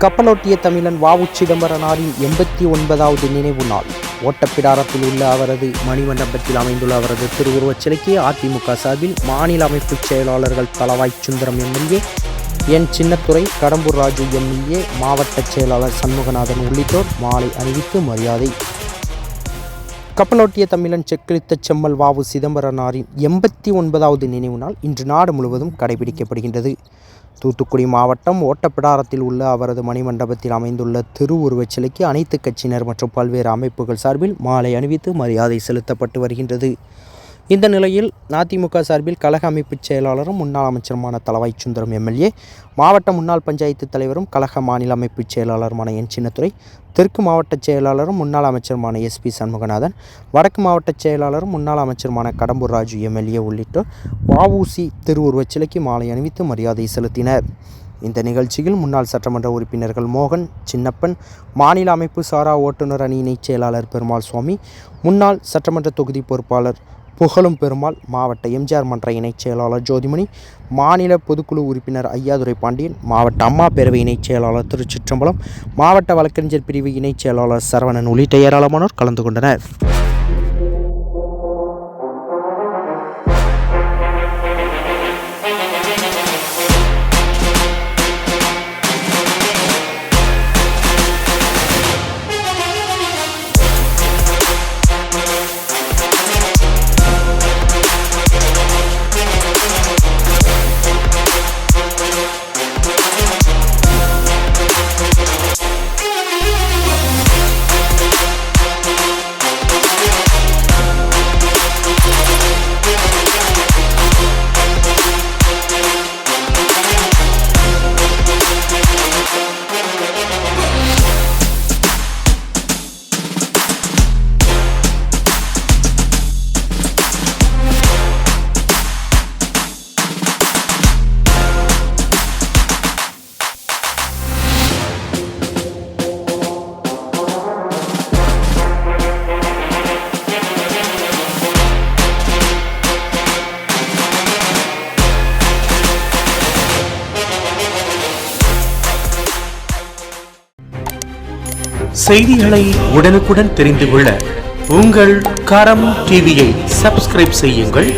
கப்பலோட்டிய தமிழன் வ.உ. சிதம்பரனாரின் 89வது நினைவு நாள். ஓட்டப்பிடாரத்தில் உள்ள அவரது மணிமண்டபத்தில் அமைந்துள்ள அவரது திருவுருவச் சிலைக்கு அதிமுக சார்பில் மாநில அமைப்பு செயலாளர்கள் தளவாய் சுந்தரம் எம்எல்ஏ, என் சின்னத்துரை, கடம்பூர் ராஜு எம்எல்ஏ, மாவட்ட செயலாளர் சண்முகநாதன் உள்ளிட்டோர் மாலை அணிவித்து மரியாதை. கப்பலோட்டிய தமிழன் செக்கிழுத்த செம்மல் வ.உ. சிதம்பரனாரின் 89வது நினைவு நாள் இன்று நாடு முழுவதும் கடைபிடிக்கப்படுகின்றது. தூத்துக்குடி மாவட்டம் ஓட்டப்பிடாரத்தில் உள்ள அவரது மணிமண்டபத்தில் அமைந்துள்ள திருவுருவச் சிலைக்கு அனைத்து கட்சியினர் மற்றும் பல்வேறு அமைப்புகள் சார்பில் மாலை அணிவித்து மரியாதை செலுத்தப்பட்டு வருகின்றது. இந்த நிலையில் அதிமுக சார்பில் கழக அமைப்பு செயலாளரும் முன்னாள் அமைச்சருமான தளவாய் சுந்தரம் எம்எல்ஏ, மாவட்ட முன்னாள் பஞ்சாயத்து தலைவரும் கழக மாநில அமைப்பு செயலாளருமான என் சின்னத்துரை, தெற்கு மாவட்ட செயலாளரும் முன்னாள் அமைச்சருமான எஸ்.பி. சண்முகநாதன், வடக்கு மாவட்ட செயலாளரும் முன்னாள் அமைச்சருமான கடம்பூர் ராஜு எம்எல்ஏ உள்ளிட்டோர் வ.உ.சி. திருவுருவச் சிலைக்கு மாலை அணிவித்து மரியாதை செலுத்தினர். இந்த நிகழ்ச்சியில் முன்னாள் சட்டமன்ற உறுப்பினர்கள் மோகன், சின்னப்பன், மாநில அமைப்பு சாரா ஓட்டுநர் அணி இணைச் செயலாளர் பெருமாள் சுவாமி, முன்னாள் சட்டமன்ற தொகுதி பொறுப்பாளர் புகழும் பெருமாள், மாவட்ட எம்ஜிஆர் மன்ற இணைச் செயலாளர் ஜோதிமணி, மாநில பொதுக்குழு உறுப்பினர் ஐயாதுரை பாண்டியன், மாவட்ட அம்மா பேரவை இணைச் செயலாளர் திருச்சிற்றம்பலம், மாவட்ட வழக்கறிஞர் பிரிவு இணைச் செயலாளர் சரவணன் உள்ளிட்ட ஏராளமானோர் கலந்து கொண்டனர். செய்திகளை உடனுக்குடன் தெரிந்து கொள்ள உங்கள் கரம் டிவியை சப்ஸ்கிரைப் செய்யுங்கள்.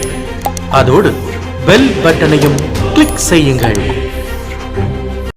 அதோடு பெல் பட்டனையும் கிளிக் செய்யுங்கள்.